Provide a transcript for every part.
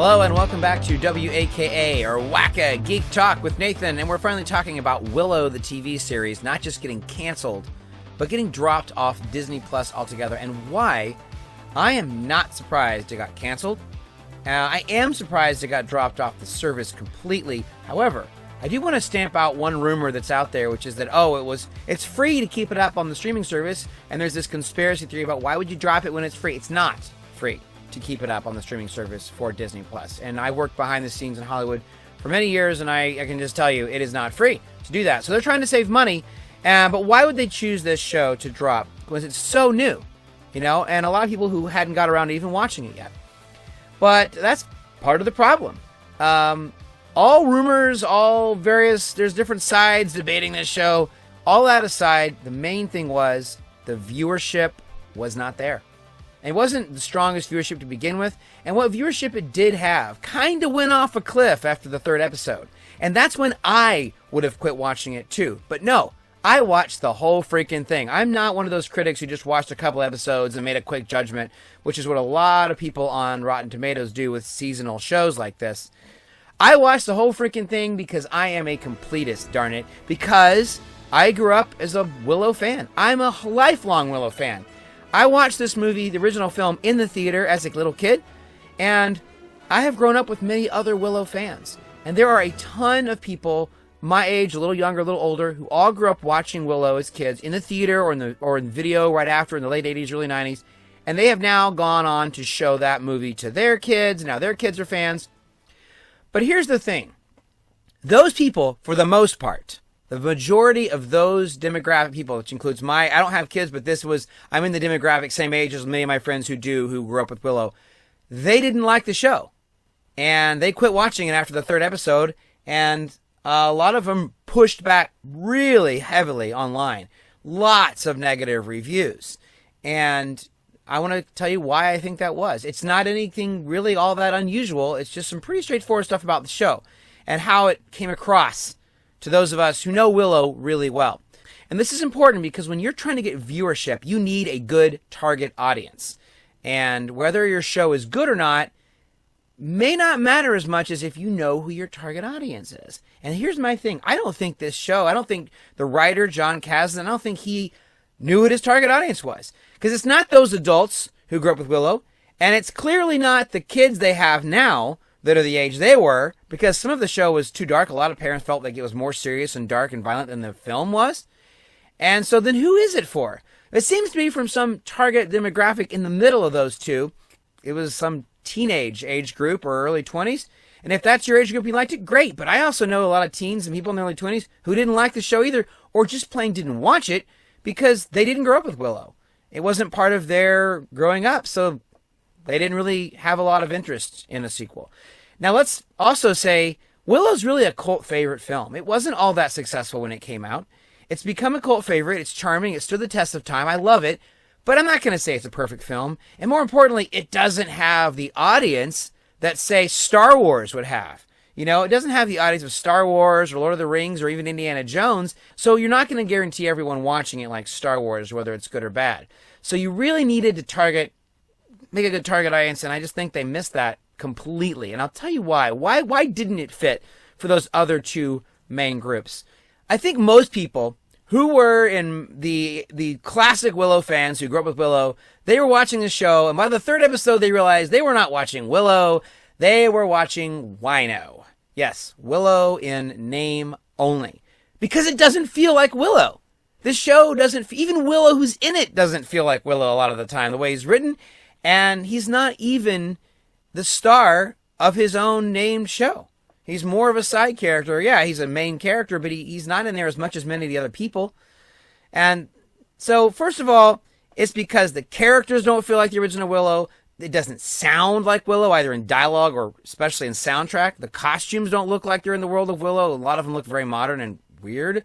Hello and welcome back to WAKA, or WAKA Geek Talk with Nathan, and we're finally talking about Willow, the TV series, not just getting canceled, but getting dropped off Disney Plus altogether, and why I am not surprised it got canceled. I am surprised it got dropped off the service completely. However, I do want to stamp out one rumor that's out there, which is that, it's free to keep it up on the streaming service, and there's this conspiracy theory about why would you drop it when it's free. It's not free to keep it up on the streaming service for Disney Plus. And I worked behind the scenes in Hollywood for many years, and I can just tell you, it is not free to do that. So they're trying to save money, but why would they choose this show to drop? Because it's so new, and a lot of people who hadn't got around to even watching it yet. But that's part of the problem. All rumors, there's different sides debating this show. All that aside, the main thing was the viewership was not there. It wasn't the strongest viewership to begin with, and what viewership it did have kind of went off a cliff after the third episode. And that's when I would have quit watching it too. But no, I watched the whole freaking thing. I'm not one of those critics who just watched a couple episodes and made a quick judgment, which is what a lot of people on Rotten Tomatoes do with seasonal shows like this. I watched the whole freaking thing because I am a completist, darn it, because I grew up as a Willow fan. I'm a lifelong Willow fan. I watched this movie, the original film, in the theater as a little kid, and I have grown up with many other Willow fans. And there are a ton of people my age, a little younger, a little older, who all grew up watching Willow as kids in the theater or in video right after in the late 80s, early 90s, and they have now gone on to show that movie to their kids. Now their kids are fans. But here's the thing. Those people, for the most part, the majority of those demographic people, which includes I don't have kids, but I'm in the demographic same age as many of my friends who grew up with Willow. They didn't like the show. And they quit watching it after the third episode. And a lot of them pushed back really heavily online. Lots of negative reviews. And I want to tell you why I think that was. It's not anything really all that unusual. It's just some pretty straightforward stuff about the show and how it came across to those of us who know Willow really well. And this is important because when you're trying to get viewership, you need a good target audience. And whether your show is good or not may not matter as much as if you know who your target audience is. And here's my thing. I don't think the writer, John Kasdan, I don't think he knew what his target audience was. Because it's not those adults who grew up with Willow, and it's clearly not the kids they have now that are the age they were, because some of the show was too dark. A lot of parents felt like it was more serious and dark and violent than the film was. And so then who is it for? It seems to be from some target demographic in the middle of those two. It was some teenage age group or early 20s. And if that's your age group, you liked it, great. But I also know a lot of teens and people in their early 20s who didn't like the show either, or just plain didn't watch it because they didn't grow up with Willow. It wasn't part of their growing up, so they didn't really have a lot of interest in a sequel. Now, let's also say Willow's really a cult favorite film. It wasn't all that successful when it came out. It's become a cult favorite. It's charming. It stood the test of time. I love it. But I'm not going to say it's a perfect film. And more importantly, it doesn't have the audience that, say, Star Wars would have. It doesn't have the audience of Star Wars or Lord of the Rings or even Indiana Jones. So you're not going to guarantee everyone watching it like Star Wars, whether it's good or bad. So you really needed to make a good target audience, and I just think they missed that completely. And I'll tell you why. Why didn't it fit for those other two main groups? I think most people who were in the classic Willow fans who grew up with Willow, they were watching the show, and by the third episode they realized they were not watching Willow, they were watching WINO. Yes, Willow in Name Only. Because it doesn't feel like Willow. This show doesn't, even Willow who's in it doesn't feel like Willow a lot of the time, the way he's written. And he's not even the star of his own named show. He's more of a side character. Yeah, he's a main character, but he's not in there as much as many of the other people. And so, first of all, it's because the characters don't feel like the original Willow. It doesn't sound like Willow, either in dialogue or especially in soundtrack. The costumes don't look like they're in the world of Willow. A lot of them look very modern and weird.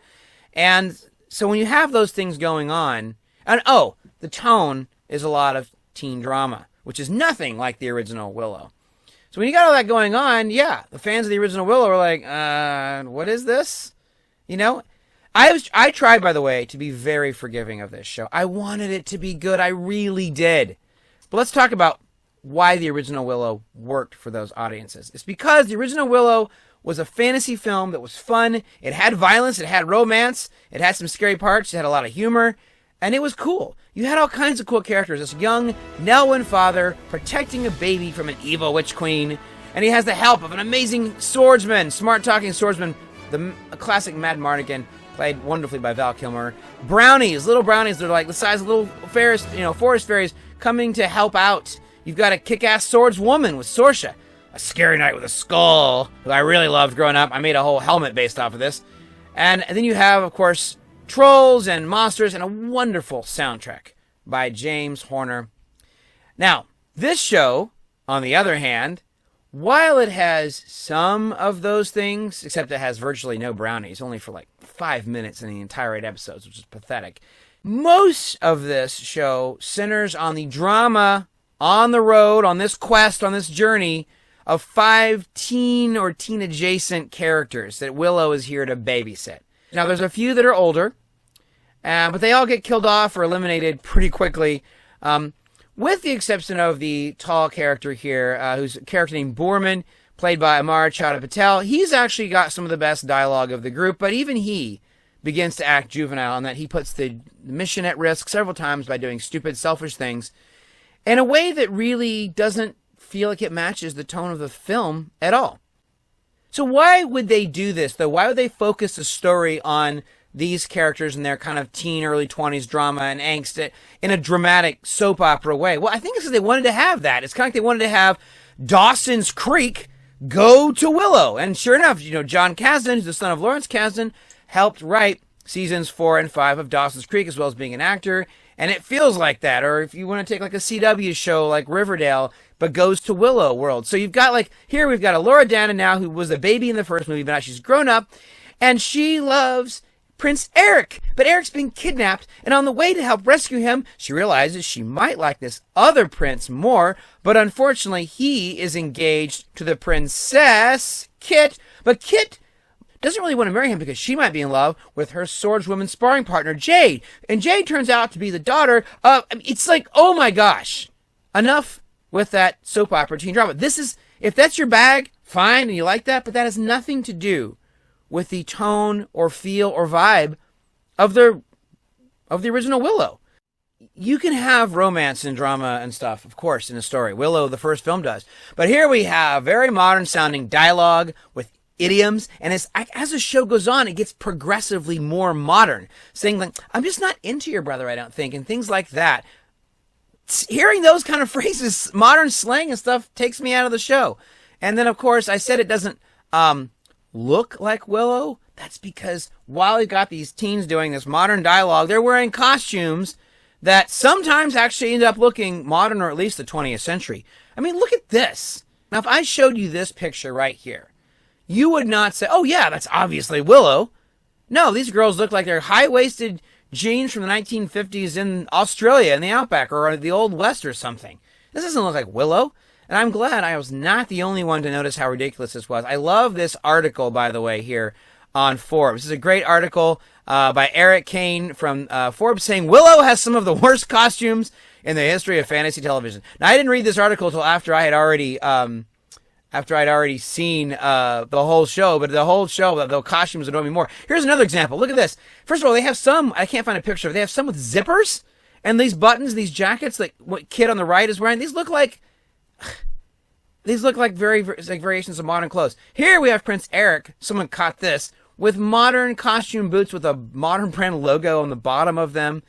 And so when you have those things going on, and the tone is a lot of teen drama, which is nothing like the original Willow. So when you got all that going on, yeah, the fans of the original Willow are like, what is this? I tried, by the way, to be very forgiving of this show. I wanted it to be good. I really did. But let's talk about why the original Willow worked for those audiences. It's because the original Willow was a fantasy film that was fun. It had violence, it had romance, it had some scary parts, it had a lot of humor, and it was cool. You had all kinds of cool characters. This young Nelwyn father protecting a baby from an evil witch queen, and he has the help of an amazing swordsman, smart-talking swordsman, the classic Mad Mardigan, played wonderfully by Val Kilmer. Brownies, little brownies, they're like the size of little forest fairies coming to help out. You've got a kick-ass swordswoman with Sorsha, a scary knight with a skull, who I really loved growing up. I made a whole helmet based off of this. And then you have, of course, trolls and monsters and a wonderful soundtrack by James Horner. Now, this show, on the other hand, while it has some of those things, except it has virtually no brownies, only for like 5 minutes in the entire 8 episodes, which is pathetic, most of this show centers on the drama on the road, on this quest, on this journey of 5 teen or teen-adjacent characters that Willow is here to babysit. Now, there's a few that are older, but they all get killed off or eliminated pretty quickly, with the exception of the tall character here, who's a character named Boorman, played by Amar Chadha Patel. He's actually got some of the best dialogue of the group, but even he begins to act juvenile in that he puts the mission at risk several times by doing stupid, selfish things in a way that really doesn't feel like it matches the tone of the film at all. So why would they do this, though? Why would they focus the story on these characters and their kind of teen, early 20s drama and angst in a dramatic soap opera way? Well, I think it's because they wanted to have that. It's kind of like they wanted to have Dawson's Creek go to Willow. And sure enough, John Kasdan, who's the son of Lawrence Kasdan, helped write seasons 4 and 5 of Dawson's Creek, as well as being an actor. And it feels like that. Or if you want to take like a CW show like Riverdale, but goes to Willow World. So you've got here we've got a Laura Dana now who was a baby in the first movie, but now she's grown up. And she loves Prince Eric. But Eric's been kidnapped. And on the way to help rescue him, she realizes she might like this other prince more. But unfortunately, he is engaged to the princess, Kit. But Kit doesn't really want to marry him because she might be in love with her swordswoman sparring partner, Jade. And Jade turns out to be the daughter of... it's like, oh my gosh. Enough with that soap opera teen drama. This is... if that's your bag, fine, and you like that, but that has nothing to do with the tone or feel or vibe of the original Willow. You can have romance and drama and stuff, of course, in a story. Willow, the first film, does. But here we have very modern-sounding dialogue with idioms, and as the show goes on, it gets progressively more modern, saying like, I'm just not into your brother, I don't think, and things like that. Hearing those kind of phrases, modern slang and stuff, takes me out of the show. And then, of course, I said it doesn't look like Willow. That's because while you got these teens doing this modern dialogue, they're wearing costumes that sometimes actually end up looking modern, or at least the 20th century. I mean, look at this. Now, if I showed you this picture right here, you would not say, oh yeah, that's obviously Willow. No, these girls look like they're high-waisted jeans from the 1950s in Australia in the Outback or the Old West or something. This doesn't look like Willow. And I'm glad I was not the only one to notice how ridiculous this was. I love this article, by the way, here on Forbes. This is a great article by Eric Kane from Forbes saying, Willow has some of the worst costumes in the history of fantasy television. Now, I didn't read this article until after I had already seen the whole show, but the whole show, the costumes annoy me more. Here's another example. Look at this. First of all, they have some, I can't find a picture, they have some with zippers, and these buttons, these jackets, like what Kid on the right is wearing, these look like variations of modern clothes. Here we have Prince Eric, someone caught this, with modern costume boots with a modern brand logo on the bottom of them.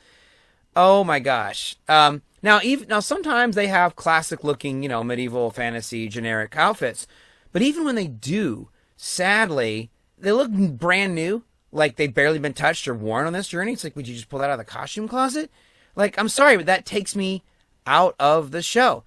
Oh my gosh. Now sometimes they have classic looking, medieval fantasy generic outfits. But even when they do, sadly, they look brand new, like they've barely been touched or worn on this journey. It's like, would you just pull that out of the costume closet? Like, I'm sorry, but that takes me out of the show.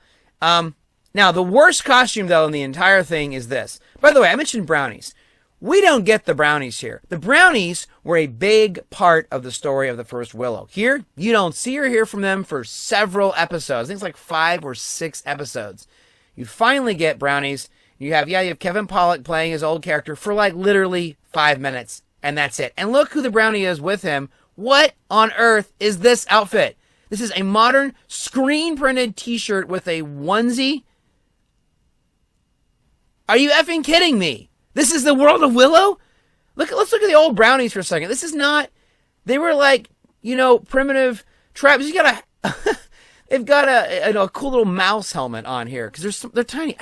Now, the worst costume, though, in the entire thing is this. By the way, I mentioned brownies. We don't get the brownies here. The brownies were a big part of the story of the first Willow. Here, you don't see or hear from them for several episodes. I think it's like 5 or 6 episodes. You finally get brownies. You have Kevin Pollak playing his old character for like literally 5 minutes, and that's it. And look who the brownie is with him. What on earth is this outfit? This is a modern screen-printed t-shirt with a onesie. Are you effing kidding me? This is the world of Willow? Let's look at the old brownies for a second. This is not, they were like, primitive traps. They've got a cool little mouse helmet on here because they're tiny.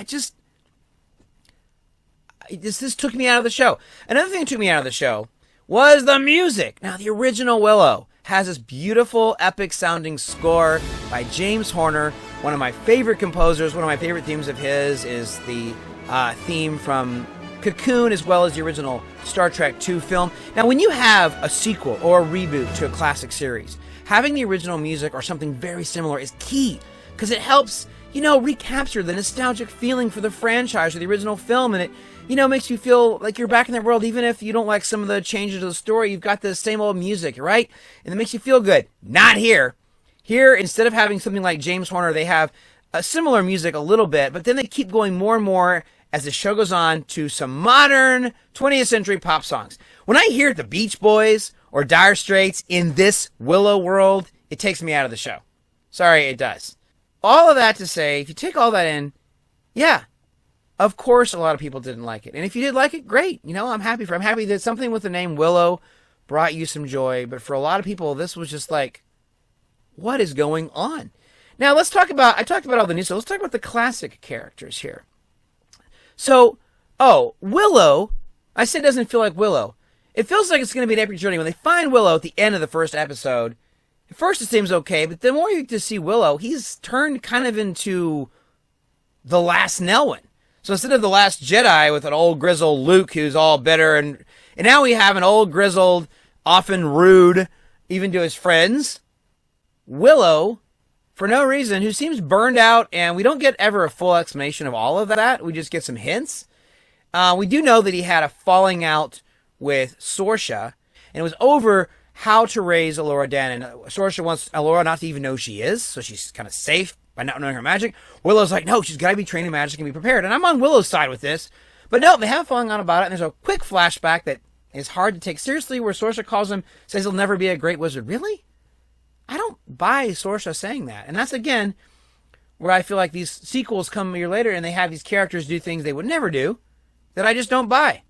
This took me out of the show. Another thing that took me out of the show was the music. Now, the original Willow has this beautiful, epic-sounding score by James Horner, one of my favorite composers. One of my favorite themes of his is the theme from Cocoon, as well as the original Star Trek II film. Now, when you have a sequel or a reboot to a classic series, having the original music or something very similar is key, because it helps, recapture the nostalgic feeling for the franchise or the original film, and it, makes you feel like you're back in that world, even if you don't like some of the changes to the story. You've got the same old music, right? And it makes you feel good. Not here. Here, instead of having something like James Horner, they have a similar music a little bit, but then they keep going more and more as the show goes on to some modern 20th century pop songs. When I hear the Beach Boys or Dire Straits in this Willow world, it takes me out of the show. Sorry, it does. All of that to say, if you take all that in, yeah, of course a lot of people didn't like it. And if you did like it, great. I'm happy that something with the name Willow brought you some joy. But for a lot of people, this was just like, what is going on? Now, I talked about all the news, so let's talk about the classic characters here. So, Willow, I said it doesn't feel like Willow. It feels like it's going to be an epic journey. When they find Willow at the end of the first episode, at first it seems okay, but the more you get to see Willow, he's turned kind of into the last Nelwyn. So instead of the Last Jedi with an old grizzled Luke who's all bitter, and now we have an old grizzled, often rude, even to his friends, Willow, for no reason, who seems burned out, and we don't get ever a full explanation of all of that. We just get some hints. We do know that he had a falling out with Sorsha, and it was over how to raise Elora Danan. And Sorsha wants Elora not to even know she is, so she's kind of safe by not knowing her magic. Willow's like, no, she's got to be trained in magic and be prepared. And I'm on Willow's side with this. But no, they have a falling out about it, and there's a quick flashback that is hard to take seriously where Sorsha says he'll never be a great wizard. Really? I don't buy Sorsha saying that. And that's, again, where I feel like these sequels come a year later and they have these characters do things they would never do that I just don't buy.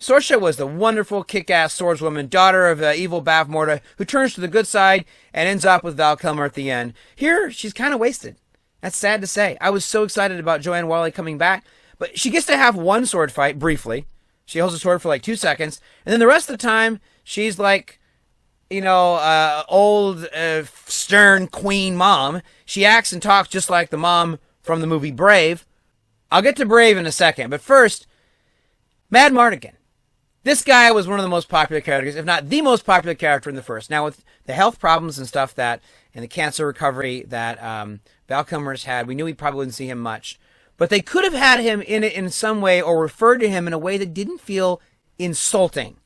Sorsha was the wonderful, kick-ass swordswoman, daughter of evil Bavmorda, who turns to the good side and ends up with Val Kilmer at the end. Here, she's kind of wasted. That's sad to say. I was so excited about Joanne Whalley coming back, but she gets to have one sword fight, briefly. She holds a sword for like 2 seconds, and then the rest of the time, she's like, old, stern queen mom. She acts and talks just like the mom from the movie Brave. I'll get to Brave in a second, but first, Madmartigan. This guy was one of the most popular characters, if not the most popular character in the first. Now, with the health problems and stuff and the cancer recovery that Val Kilmer's had, we knew we probably wouldn't see him much. But they could have had him in it in some way or referred to him in a way that didn't feel insulting.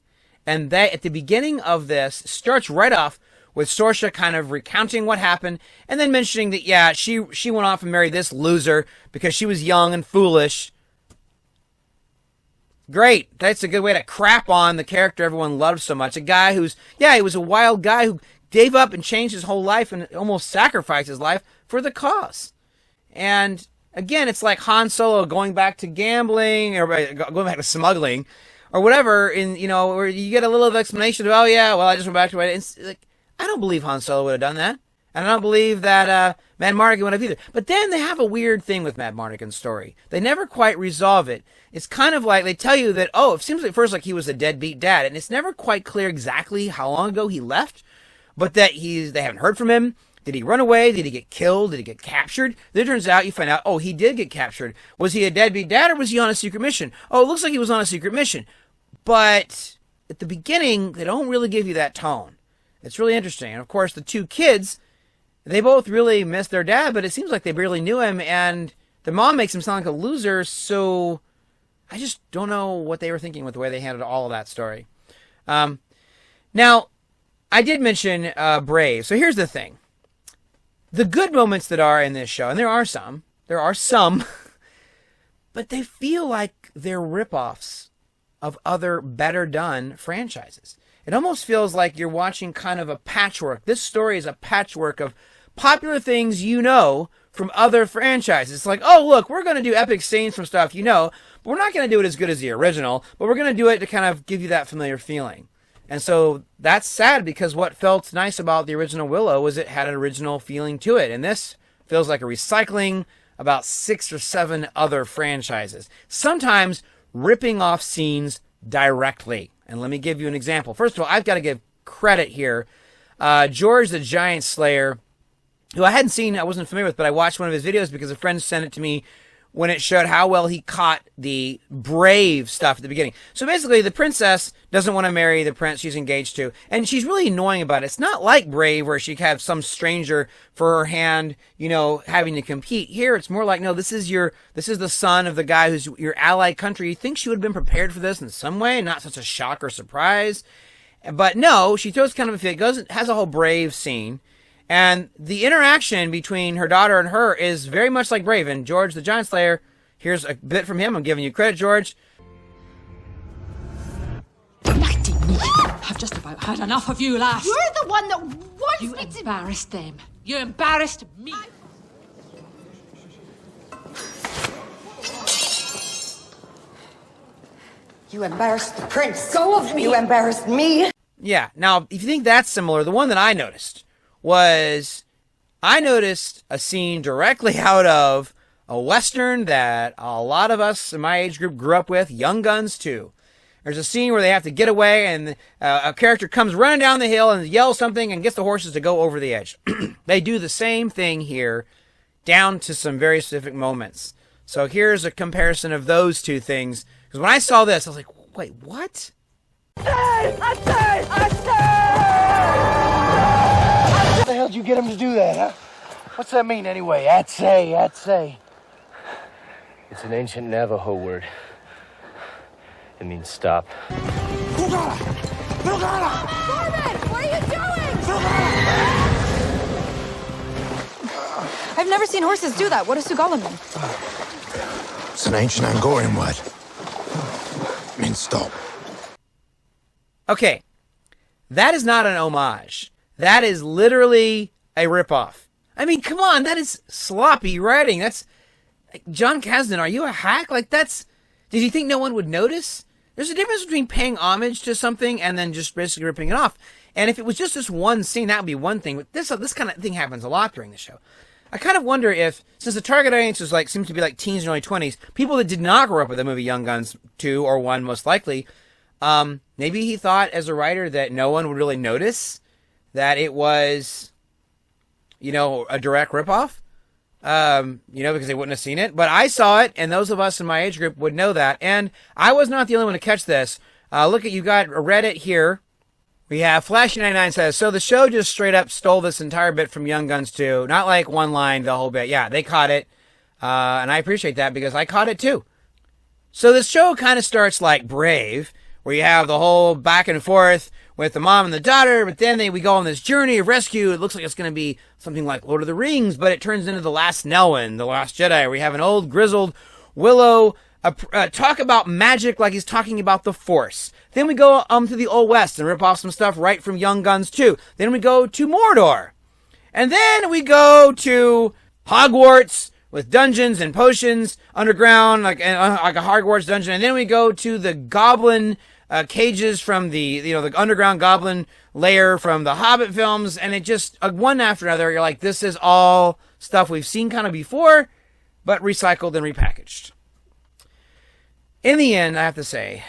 And that, at the beginning of this, starts right off with Sorsha kind of recounting what happened and then mentioning that, yeah, she went off and married this loser because she was young and foolish. Great. That's a good way to crap on the character everyone loved so much. A guy who's, yeah, he was a wild guy who gave up and changed his whole life and almost sacrificed his life for the cause. And again, it's like Han Solo going back to gambling or going back to smuggling or whatever, where you get a little explanation of, oh yeah, well, I just went back to it. It's like, I don't believe Han Solo would have done that. And I don't believe that Madmartigan would have either. But then they have a weird thing with Madmartigan's story. They never quite resolve it. It's kind of like they tell you that, oh, it seems at first like he was a deadbeat dad. And it's never quite clear exactly how long ago he left. But that they haven't heard from him. Did he run away? Did he get killed? Did he get captured? Then it turns out you find out, oh, he did get captured. Was he a deadbeat dad or was he on a secret mission? Oh, it looks like he was on a secret mission. But at the beginning, they don't really give you that tone. It's really interesting. And of course, the two kids, they both really miss their dad, but it seems like they barely knew him. And the mom makes him sound like a loser. So I just don't know what they were thinking with the way they handled all of that story. Now, I did mention Brave. So here's the thing. The good moments that are in this show, and there are some, but they feel like they're ripoffs of other better done franchises. it almost feels like you're watching kind of a patchwork. This story is a patchwork of popular things you know from other franchises. It's like, oh, look, we're going to do epic scenes from stuff you know, but we're not going to do it as good as the original, but we're going to do it to kind of give you that familiar feeling. And so that's sad, because what felt nice about the original Willow was it had an original feeling to it. And this feels like a recycling about 6 or 7 other franchises, sometimes ripping off scenes directly. And let me give you an example. First of all, I've got to give credit here. George the Giant Slayer, who I hadn't seen, I wasn't familiar with, but I watched one of his videos because a friend sent it to me when it showed how well he caught the Brave stuff at the beginning. So basically, the princess doesn't want to marry the prince she's engaged to, and she's really annoying about it. It's not like Brave, where she have some stranger for her hand, you know, having to compete. Here, it's more like, no, this is the son of the guy who's your allied country. You think she would have been prepared for this in some way, not such a shock or surprise. But no, she throws kind of a fit, has a whole Brave scene. And the interaction between her daughter and her is very much like Brave. And George the Giant Slayer, here's a bit from him. I'm giving you credit, George. Bloody me. I've just about had enough of you, lass. You're the one that wants You me to... embarrassed them. You embarrassed me. You embarrassed the prince. Go of me. You embarrassed me. Yeah. Now, if you think that's similar, the one that I noticed was I noticed a scene directly out of a Western that a lot of us in my age group grew up with, Young Guns 2. There's a scene where they have to get away, and a character comes running down the hill and yells something and gets the horses to go over the edge. They do the same thing here, down to some very specific moments. So here's a comparison of those two things. Because when I saw this, I was like, wait, what? How the hell did you get him to do that, huh? What's that mean anyway? Atsay. It's an ancient Navajo word. It means stop. Corbin, what are you doing? I've never seen horses do that. What does Sugalam mean? It's an ancient Angorian word. It means stop. Okay, that is not an homage. That is literally a ripoff. I mean, come on, that is sloppy writing. That's... John Kasdan, are you a hack? Like, that's... Did you think no one would notice? There's a difference between paying homage to something and then just basically ripping it off. And if it was just this one scene, that would be one thing. But this kind of thing happens a lot during the show. I kind of wonder if, since the target audience is like, seems to be like teens and early 20s, people that did not grow up with the movie Young Guns 2 or 1 most likely, maybe he thought as a writer that no one would really notice that it was, you know, a direct ripoff, you know, because they wouldn't have seen it. But I saw it, and those of us in my age group would know that. And I was not the only one to catch this. Look at, you got Reddit here. We have Flashy99 says, so the show just straight up stole this entire bit from Young Guns 2. Not like one line, the whole bit. Yeah, they caught it. And I appreciate that because I caught it too. So this show kind of starts like Brave, where you have the whole back and forth with the mom and the daughter, but then we go on this journey of rescue. It looks like it's going to be something like Lord of the Rings, but it turns into The Last Nelwyn, The Last Jedi, where we have an old grizzled Willow talk about magic like he's talking about the Force. Then we go to the Old West and rip off some stuff right from Young Guns 2. Then we go to Mordor. And then we go to Hogwarts with dungeons and potions underground, like a Hogwarts dungeon. And then we go to the goblin cages from the underground goblin lair from the Hobbit films. And it just, one after another, you're like, this is all stuff we've seen kind of before, but recycled and repackaged. In the end, I have to say,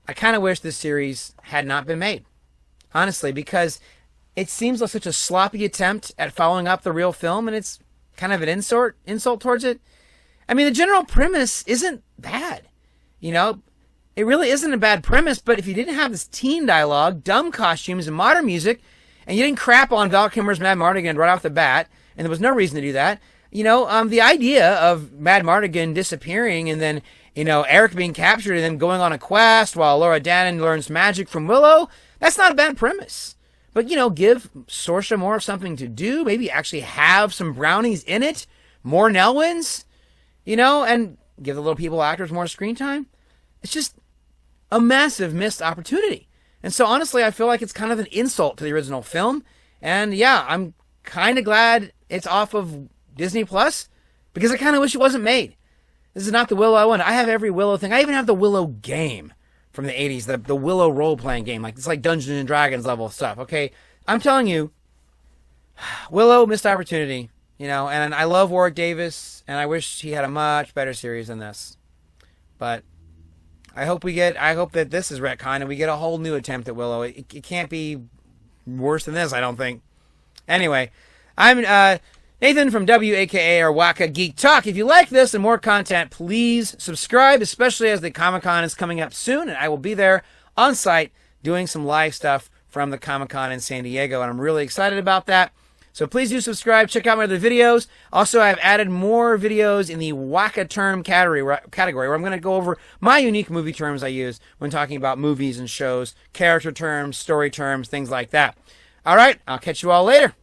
I kind of wish this series had not been made. Honestly, because it seems like such a sloppy attempt at following up the real film, and it's kind of an insult towards it. I mean, the general premise isn't bad. You know, it really isn't a bad premise, but if you didn't have this teen dialogue, dumb costumes, and modern music, and you didn't crap on Val Kilmer's Madmartigan right off the bat, and there was no reason to do that, you know, the idea of Madmartigan disappearing and then, you know, Eric being captured and then going on a quest while Laura Dannon learns magic from Willow, that's not a bad premise. But, you know, give Saoirse more of something to do, maybe actually have some brownies in it, more Nelwyns, you know, and give the little people actors more screen time. It's just a massive missed opportunity. And so honestly, I feel like it's kind of an insult to the original film. And yeah, I'm kind of glad it's off of Disney Plus because I kind of wish it wasn't made. This is not the Willow I want. I have every Willow thing. I even have the Willow game from the 80s, the Willow role-playing game. Like, it's like Dungeons and Dragons level stuff, okay? I'm telling you, Willow missed opportunity, you know, and I love Warwick Davis, and I wish he had a much better series than this. But I hope that this is retcon and we get a whole new attempt at Willow. It can't be worse than this, I don't think. Anyway, I'm Nathan from WAKA or Waka Geek Talk. If you like this and more content, please subscribe, especially as the Comic-Con is coming up soon, and I will be there on site doing some live stuff from the Comic-Con in San Diego, and I'm really excited about that. So please do subscribe. Check out my other videos. Also, I've added more videos in the Waka term category where I'm going to go over my unique movie terms I use when talking about movies and shows, character terms, story terms, things like that. All right, I'll catch you all later.